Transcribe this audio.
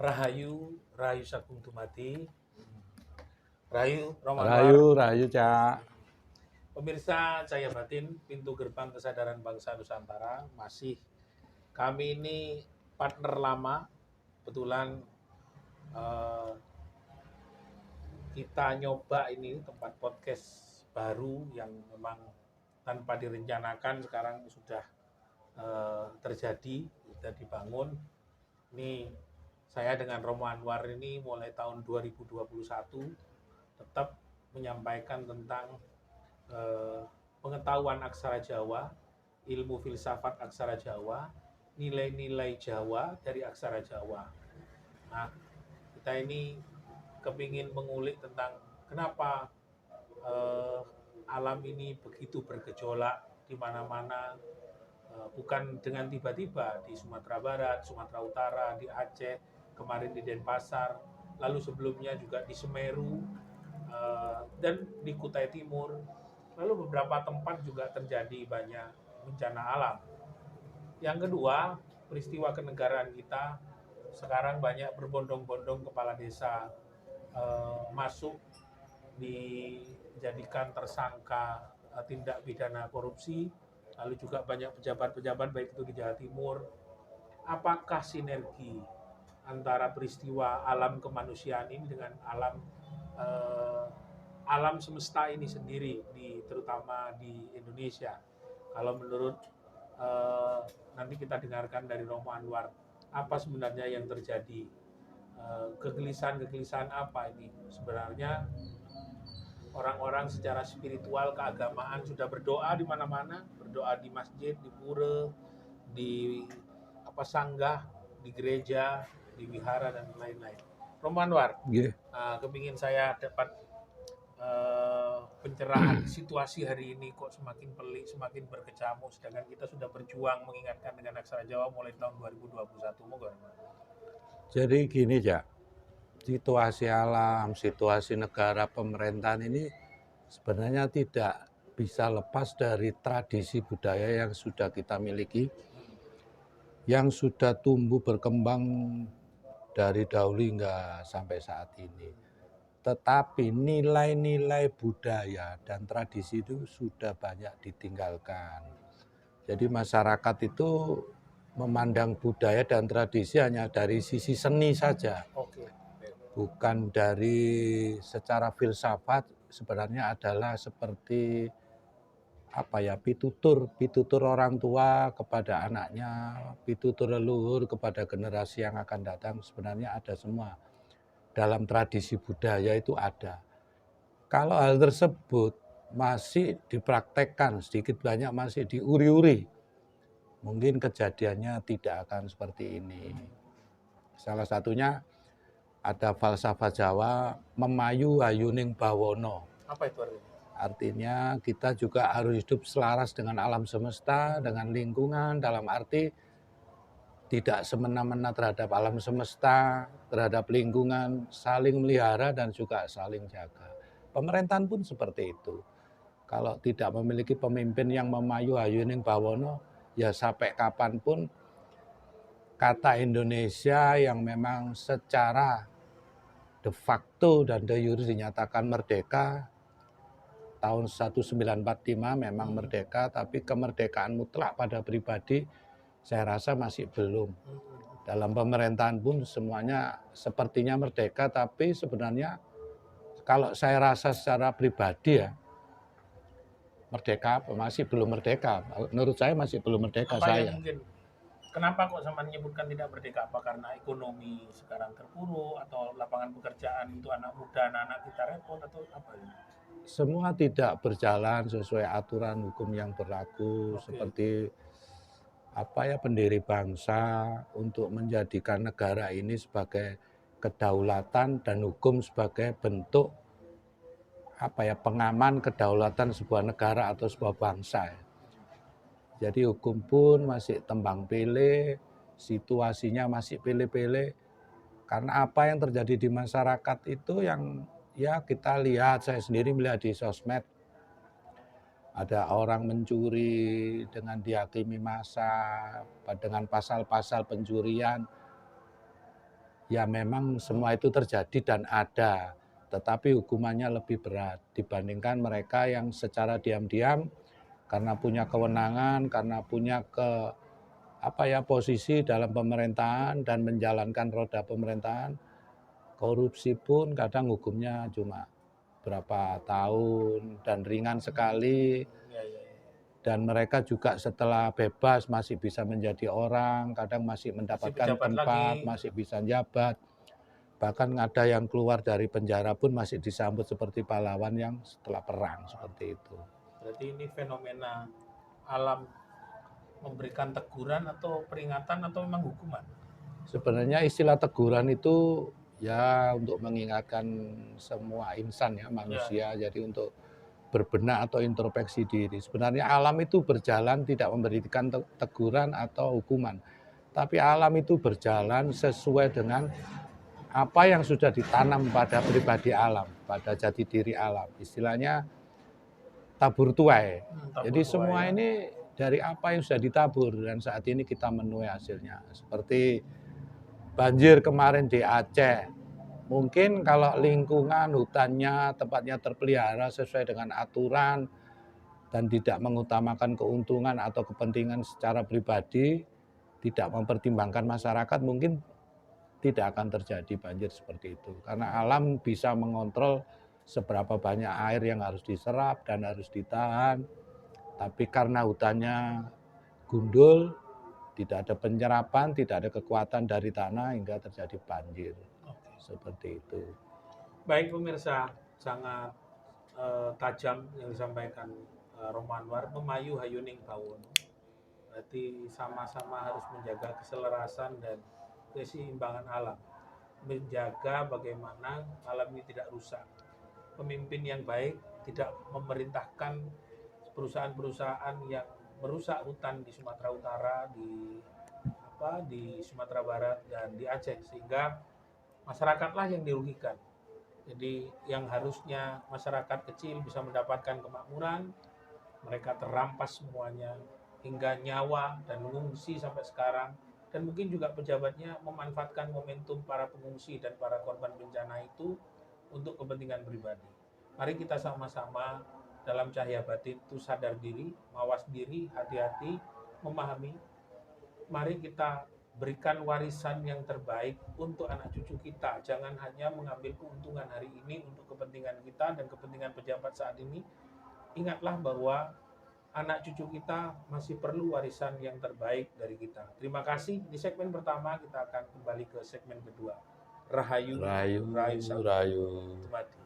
Rahayu, Rahayu Sagung Dumadi, Rahayu Romanwar. Rahayu, Rahayu Cak. Pemirsa Cahaya Batin, pintu gerbang kesadaran bangsa Nusantara. Masih kami ini partner lama, kebetulan kita nyoba ini tempat podcast baru yang memang tanpa direncanakan sekarang sudah terjadi, sudah dibangun. Ini saya dengan Romo Anwar ini mulai tahun 2021 tetap menyampaikan tentang pengetahuan aksara Jawa, ilmu filsafat aksara Jawa, nilai-nilai Jawa dari aksara Jawa. Nah, kita ini kepingin mengulik tentang kenapa alam ini begitu bergejolak di mana-mana, bukan dengan tiba-tiba di Sumatera Barat, Sumatera Utara, di Aceh, kemarin di Denpasar, lalu sebelumnya juga di Semeru, dan di Kutai Timur. Lalu beberapa tempat juga terjadi banyak bencana alam. Yang kedua, peristiwa kenegaraan kita sekarang banyak berbondong-bondong kepala desa masuk dijadikan tersangka tindak pidana korupsi, lalu juga banyak pejabat-pejabat baik itu di Jawa Timur. Apakah sinergi antara peristiwa alam kemanusiaan ini dengan alam semesta ini sendiri, terutama di Indonesia? Kalau menurut nanti kita dengarkan dari Romo Anwar, apa sebenarnya yang terjadi? Kegelisahan-kegelisahan apa ini? Sebenarnya orang-orang secara spiritual keagamaan sudah berdoa di mana-mana, berdoa di masjid, di pura, di sanggah, di gereja, di wihara dan lain-lain. Romo Anwar, kepingin saya dapat pencerahan situasi hari ini kok semakin pelik, semakin berkecamuk, sedangkan kita sudah berjuang mengingatkan dengan aksara Jawa mulai tahun 2021. Moga. Jadi gini Cak, situasi alam, situasi negara, pemerintahan ini sebenarnya tidak bisa lepas dari tradisi budaya yang sudah kita miliki, yang sudah tumbuh berkembang dari dahulu hingga sampai saat ini. Tetapi nilai-nilai budaya dan tradisi itu sudah banyak ditinggalkan. Jadi masyarakat itu memandang budaya dan tradisi hanya dari sisi seni saja. Bukan dari secara filsafat, sebenarnya adalah seperti pitutur orang tua kepada anaknya, pitutur leluhur kepada generasi yang akan datang, sebenarnya ada semua. Dalam tradisi budaya itu ada. Kalau hal tersebut masih dipraktekkan, sedikit banyak masih diuri-uri, mungkin kejadiannya tidak akan seperti ini. Salah satunya ada falsafah Jawa, memayu hayuning bawono. Apa itu artinya? Artinya kita juga harus hidup selaras dengan alam semesta, dengan lingkungan, dalam arti tidak semena-mena terhadap alam semesta, terhadap lingkungan, saling melihara dan juga saling jaga. Pemerintahan pun seperti itu. Kalau tidak memiliki pemimpin yang memayu hayuning bawono, ya sampai kapanpun kata Indonesia yang memang secara de facto dan de jure dinyatakan merdeka tahun 1945 memang merdeka, tapi kemerdekaan mutlak pada pribadi saya rasa masih belum. Dalam pemerintahan pun semuanya sepertinya merdeka, tapi sebenarnya kalau saya rasa secara pribadi ya, merdeka masih belum merdeka. Menurut saya masih belum merdeka. Apa yang mungkin, kenapa kok sama menyebutkan tidak merdeka? Apa karena ekonomi sekarang terpuruk, atau lapangan pekerjaan untuk anak muda, anak-anak kita repot, atau apa ini? Semua tidak berjalan sesuai aturan hukum yang berlaku, seperti pendiri bangsa untuk menjadikan negara ini sebagai kedaulatan dan hukum sebagai bentuk pengaman kedaulatan sebuah negara atau sebuah bangsa. Jadi hukum pun masih tembang pilih, situasinya masih pilih-pilih. Karena apa yang terjadi di masyarakat itu yang ya kita lihat, saya sendiri melihat di sosmed. Ada orang mencuri dengan dihakimi massa dengan pasal-pasal pencurian ya memang semua itu terjadi dan ada, tetapi hukumannya lebih berat dibandingkan mereka yang secara diam-diam karena punya kewenangan, karena punya posisi dalam pemerintahan dan menjalankan roda pemerintahan, korupsi pun kadang hukumnya cuma berapa tahun dan ringan sekali. Ya, ya, ya. Dan mereka juga setelah bebas masih bisa menjadi orang, kadang masih Masih mendapatkan pejabat tempat, lagi. masih bisa jabat. Bahkan ada yang keluar dari penjara pun masih disambut seperti pahlawan yang setelah perang, seperti itu. Berarti ini fenomena alam memberikan teguran atau peringatan atau memang hukuman? Sebenarnya istilah teguran itu ya untuk mengingatkan semua insan ya, Ya, manusia, jadi untuk berbenah atau introspeksi diri. Sebenarnya alam itu berjalan tidak memberikan teguran atau hukuman, tapi alam itu berjalan sesuai dengan apa yang sudah ditanam pada pribadi alam, pada jati diri alam. Istilahnya tabur tuai. tabur Jadi tuai semua ya. ini dari apa yang sudah ditabur dan saat ini kita menuai hasilnya. Seperti banjir kemarin di Aceh. Mungkin kalau lingkungan, hutannya, tempatnya terpelihara sesuai dengan aturan dan tidak mengutamakan keuntungan atau kepentingan secara pribadi, tidak mempertimbangkan masyarakat, mungkin tidak akan terjadi banjir seperti itu. Karena alam bisa mengontrol seberapa banyak air yang harus diserap dan harus ditahan. Tapi karena hutannya gundul, tidak ada penyerapan, tidak ada kekuatan dari tanah hingga terjadi banjir. Seperti itu. Baik pemirsa, sangat tajam yang disampaikan Romo Anwar, memayu hayuning tawun. Berarti sama-sama harus menjaga keselarasan dan keseimbangan alam. Menjaga bagaimana alam ini tidak rusak. Pemimpin yang baik tidak memerintahkan perusahaan-perusahaan yang merusak hutan di Sumatera Utara, di Sumatera Barat dan di Aceh, sehingga masyarakatlah yang dirugikan. Jadi yang harusnya masyarakat kecil bisa mendapatkan kemakmuran, mereka terampas semuanya hingga nyawa dan mengungsi sampai sekarang. Dan mungkin juga pejabatnya memanfaatkan momentum para pengungsi dan para korban bencana itu untuk kepentingan pribadi. Mari kita sama-sama dalam cahaya batin itu sadar diri, mawas diri, hati-hati, memahami. Mari kita berikan warisan yang terbaik untuk anak cucu kita. Jangan hanya mengambil keuntungan hari ini untuk kepentingan kita dan kepentingan pejabat saat ini. Ingatlah bahwa anak cucu kita masih perlu warisan yang terbaik dari kita. Terima kasih. Di segmen pertama kita akan kembali ke segmen kedua. Rahayu, Rayu, Rahayu Sabtu. rayu. Mati.